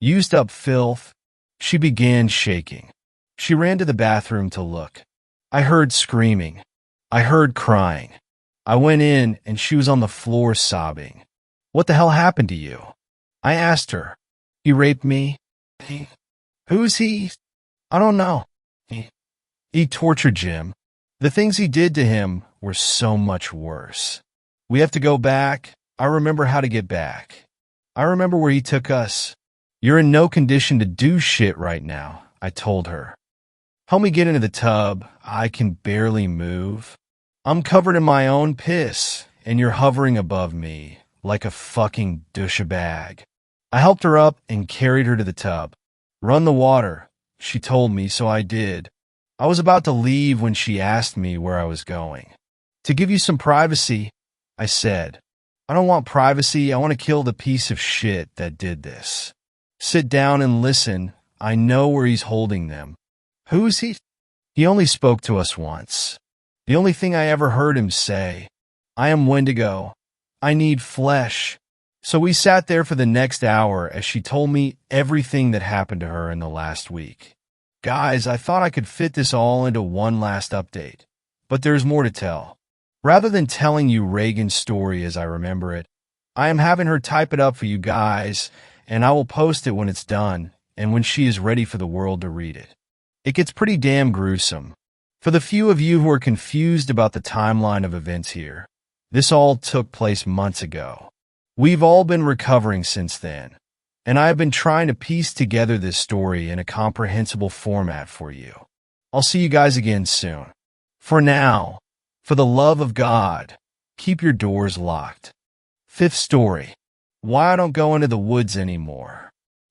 Used up filth. She began shaking. She ran to the bathroom to look. I heard screaming. I heard crying. I went in and she was on the floor sobbing. What the hell happened to you? I asked her. He raped me. Who's he? I don't know. He tortured Jim. The things he did to him were so much worse. We have to go back. I remember how to get back. I remember where he took us. You're in no condition to do shit right now, I told her. Help me get into the tub. I can barely move. I'm covered in my own piss, and you're hovering above me like a fucking douchebag. I helped her up and carried her to the tub. Run the water, she told me, so I did. I was about to leave when she asked me where I was going. To give you some privacy, I said. I don't want privacy. I want to kill the piece of shit that did this. Sit down and listen. I know where he's holding them. Who is he? He only spoke to us once. The only thing I ever heard him say, I am Wendigo. I need flesh. So we sat there for the next hour as she told me everything that happened to her in the last week. Guys, I thought I could fit this all into one last update, but there's more to tell. Rather than telling you Reagan's story as I remember it, I am having her type it up for you guys, and I will post it when it's done and when she is ready for the world to read it. It gets pretty damn gruesome. For the few of you who are confused about the timeline of events here, this all took place months ago. We've all been recovering since then, and I have been trying to piece together this story in a comprehensible format for you. I'll see you guys again soon. For now, for the love of God, keep your doors locked. Fifth story. Why I don't go into the woods anymore.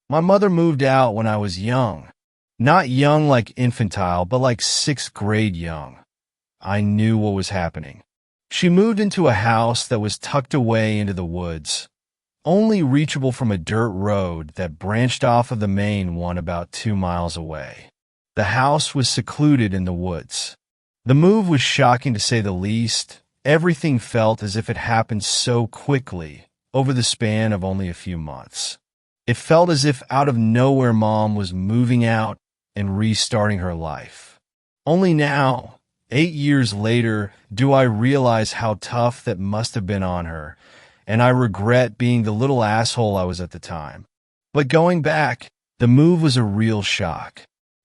My mother moved out when I was young. Not young like infantile, but like 6th grade young. I knew what was happening. She moved into a house that was tucked away into the woods, only reachable from a dirt road that branched off of the main one about 2 miles away. The house was secluded in the woods. The move was shocking to say the least. Everything felt as if it happened so quickly over the span of only a few months. It felt as if out of nowhere Mom was moving out and restarting her life. Only now, 8 years later, do I realize how tough that must have been on her, and I regret being the little asshole I was at the time. But going back, the move was a real shock.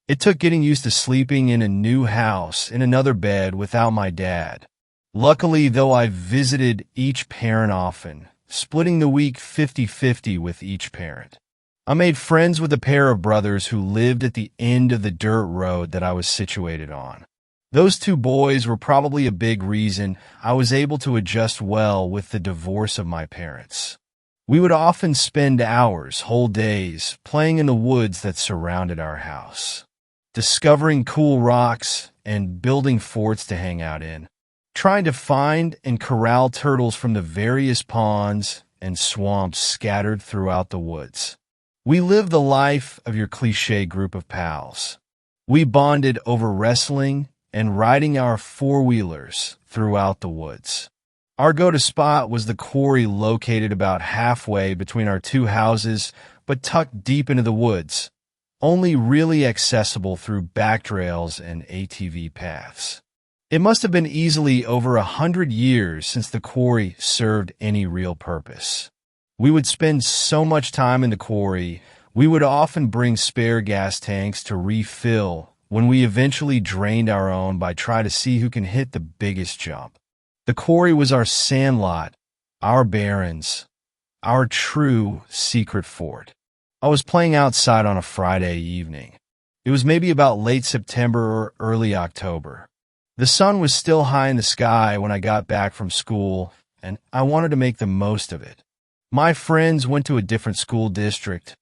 It took getting used to sleeping in a new house in another bed without my dad. Luckily, though, I visited each parent often, splitting the week 50-50 with each parent. I made friends with a pair of brothers who lived at the end of the dirt road that I was situated on. Those 2 boys were probably a big reason I was able to adjust well with the divorce of my parents. We would often spend hours, whole days, playing in the woods that surrounded our house, discovering cool rocks and building forts to hang out in, trying to find and corral turtles from the various ponds and swamps scattered throughout the woods. We lived the life of your cliché group of pals. We bonded over wrestling and riding our 4-wheelers throughout the woods. Our go-to spot was the quarry located about halfway between our 2 houses, but tucked deep into the woods, only really accessible through back trails and ATV paths. It must have been easily over 100 years since the quarry served any real purpose. We would spend so much time in the quarry, we would often bring spare gas tanks to refill when we eventually drained our own by trying to see who can hit the biggest jump. The quarry was our sandlot, our barrens, our true secret fort. I was playing outside on a Friday evening. It was maybe about late September or early October. The sun was still high in the sky when I got back from school, and I wanted to make the most of it. My friends went to a different school district.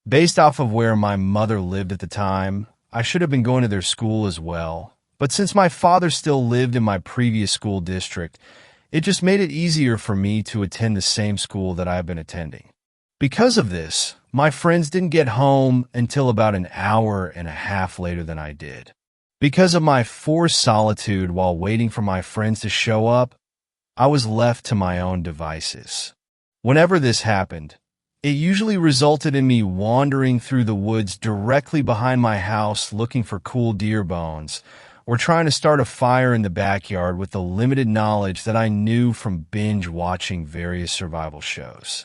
Based off of where my mother lived at the time, I should have been going to their school as well. But since my father still lived in my previous school district, it just made it easier for me to attend the same school that I've been attending. Because of this, my friends didn't get home until about an hour and a half later than I did. Because of my forced solitude while waiting for my friends to show up, I was left to my own devices. Whenever this happened, it usually resulted in me wandering through the woods directly behind my house looking for cool deer bones, or trying to start a fire in the backyard with the limited knowledge that I knew from binge watching various survival shows.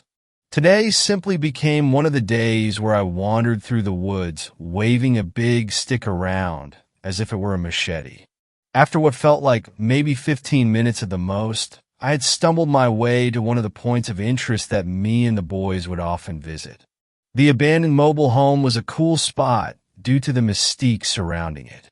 Today simply became one of the days where I wandered through the woods, waving a big stick around as if it were a machete. After what felt like maybe 15 minutes at the most, I had stumbled my way to one of the points of interest that me and the boys would often visit. The abandoned mobile home was a cool spot due to the mystique surrounding it.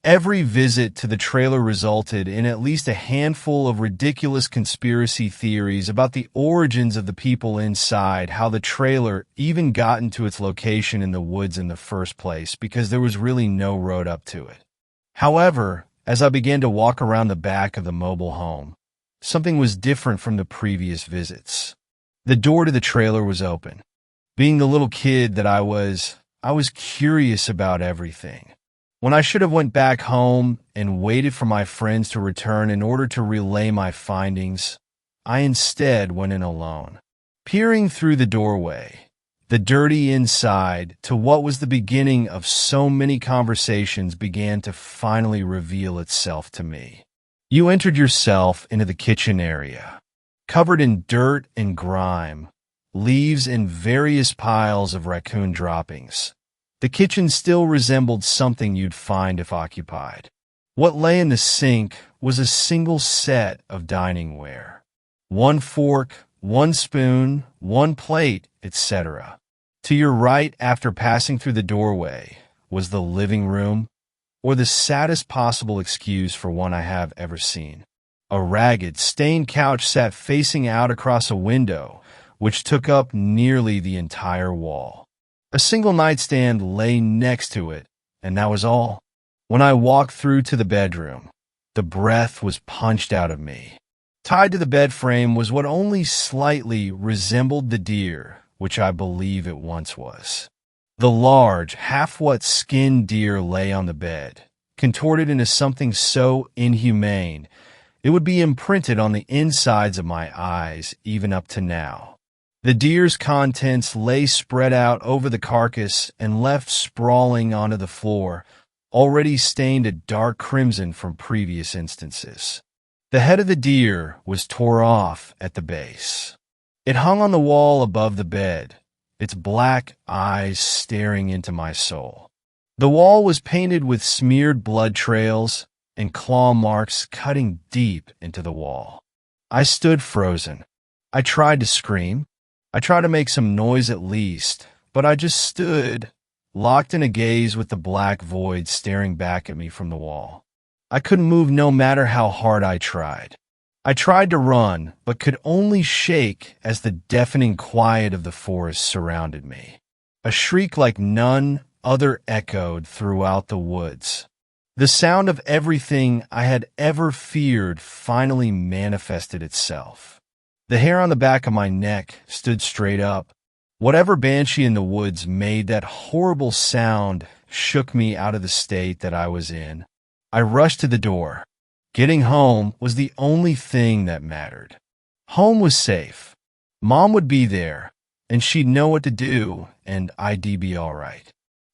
Every visit to the trailer resulted in at least a handful of ridiculous conspiracy theories about the origins of the people inside, how the trailer even got into its location in the woods in the first place, because there was really no road up to it. However, as I began to walk around the back of the mobile home, something was different from the previous visits. The door to the trailer was open. Being the little kid that I was curious about everything. When I should have went back home and waited for my friends to return in order to relay my findings, I instead went in alone. Peering through the doorway, the dirty inside to what was the beginning of so many conversations began to finally reveal itself to me. You entered yourself into the kitchen area, covered in dirt and grime, leaves and various piles of raccoon droppings. The kitchen still resembled something you'd find if occupied. What lay in the sink was a single set of dining ware. One fork, one spoon, one plate, etc. To your right, after passing through the doorway, was the living room, or the saddest possible excuse for one I have ever seen. A ragged, stained couch sat facing out across a window, which took up nearly the entire wall. A single nightstand lay next to it, and that was all. When I walked through to the bedroom, the breath was punched out of me. Tied to the bed frame was what only slightly resembled the deer, which I believe it once was. The large, half-what skinned deer lay on the bed, contorted into something so inhumane, it would be imprinted on the insides of my eyes even up to now. The deer's contents lay spread out over the carcass and left sprawling onto the floor, already stained a dark crimson from previous instances. The head of the deer was tore off at the base. It hung on the wall above the bed, its black eyes staring into my soul. The wall was painted with smeared blood trails and claw marks cutting deep into the wall. I stood frozen. I tried to scream. I tried to make some noise at least, but I just stood, locked in a gaze with the black void staring back at me from the wall. I couldn't move no matter how hard I tried. I tried to run, but could only shake as the deafening quiet of the forest surrounded me. A shriek like none other echoed throughout the woods. The sound of everything I had ever feared finally manifested itself. The hair on the back of my neck stood straight up. Whatever banshee in the woods made that horrible sound shook me out of the state that I was in. I rushed to the door. Getting home was the only thing that mattered. Home was safe. Mom would be there, and she'd know what to do, and I'd be all right.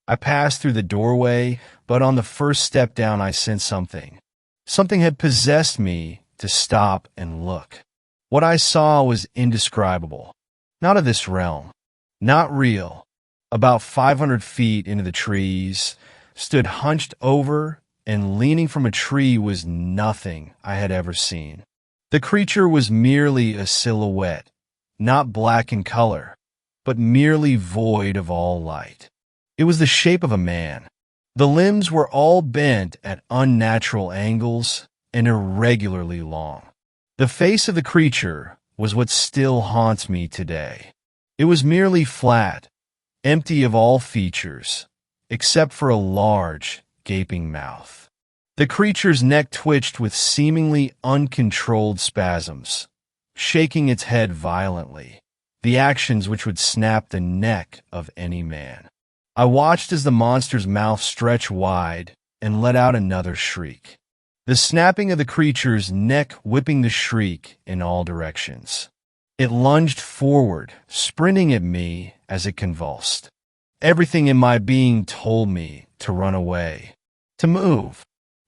I passed through the doorway, but on the first step down I sensed something. Something had possessed me to stop and look. What I saw was indescribable. Not of this realm. Not real. About 500 feet into the trees, stood hunched over and leaning from a tree was nothing I had ever seen. The creature was merely a silhouette, not black in color, but merely void of all light. It was the shape of a man. The limbs were all bent at unnatural angles and irregularly long. The face of the creature was what still haunts me today. It was merely flat, empty of all features, except for a large, gaping mouth. The creature's neck twitched with seemingly uncontrolled spasms, shaking its head violently, the actions which would snap the neck of any man. I watched as the monster's mouth stretched wide and let out another shriek, the snapping of the creature's neck whipping the shriek in all directions. It lunged forward, sprinting at me as it convulsed. Everything in my being told me to run away, to move,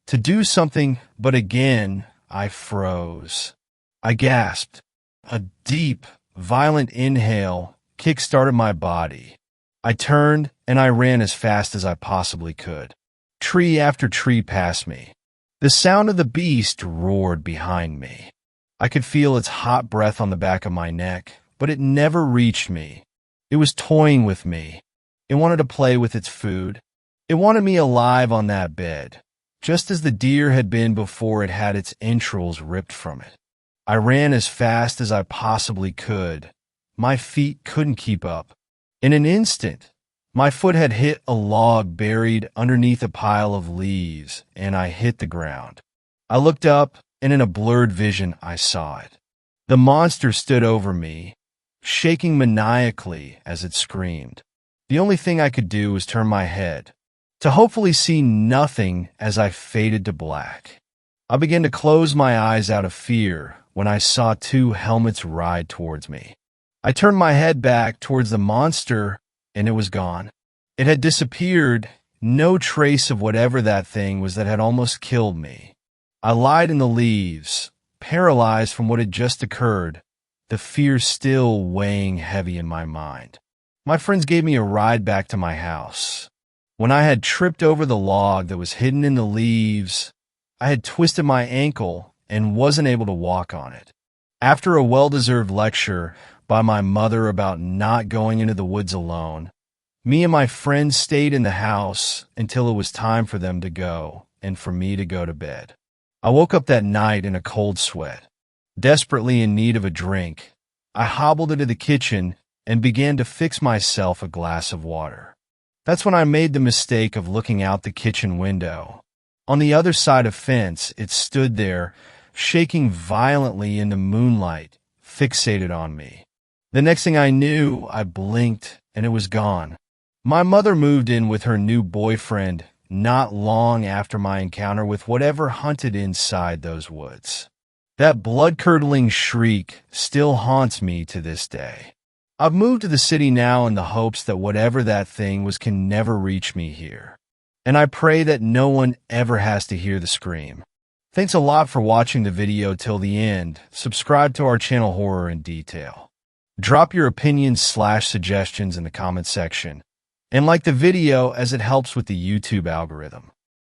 to do something, but again I froze. I gasped. A deep, violent inhale kick-started my body. I turned and I ran as fast as I possibly could. Tree after tree passed me. The sound of the beast roared behind me. I could feel its hot breath on the back of my neck, but it never reached me. It was toying with me. It wanted to play with its food. It wanted me alive on that bed, just as the deer had been before it had its entrails ripped from it. I ran as fast as I possibly could. My feet couldn't keep up. In an instant, my foot had hit a log buried underneath a pile of leaves, and I hit the ground. I looked up, and in a blurred vision, I saw it. The monster stood over me, shaking maniacally as it screamed. The only thing I could do was turn my head, to hopefully see nothing as I faded to black. I began to close my eyes out of fear when I saw two helmets ride towards me. I turned my head back towards the monster, and it was gone. It had disappeared, no trace of whatever that thing was that had almost killed me. I lied in the leaves, paralyzed from what had just occurred, the fear still weighing heavy in my mind. My friends gave me a ride back to my house. When I had tripped over the log that was hidden in the leaves, I had twisted my ankle and wasn't able to walk on it. After a well-deserved lecture by my mother about not going into the woods alone, me and my friends stayed in the house until it was time for them to go and for me to go to bed. I woke up that night in a cold sweat. Desperately in need of a drink, I hobbled into the kitchen and began to fix myself a glass of water. That's when I made the mistake of looking out the kitchen window. On the other side of the fence, it stood there, shaking violently in the moonlight, fixated on me. The next thing I knew, I blinked and it was gone. My mother moved in with her new boyfriend not long after my encounter with whatever hunted inside those woods. That blood-curdling shriek still haunts me to this day. I've moved to the city now in the hopes that whatever that thing was can never reach me here. And I pray that no one ever has to hear the scream. Thanks a lot for watching the video till the end. Subscribe to our channel Horror in Detail. Drop your opinions/suggestions in the comment section. And like the video as it helps with the YouTube algorithm.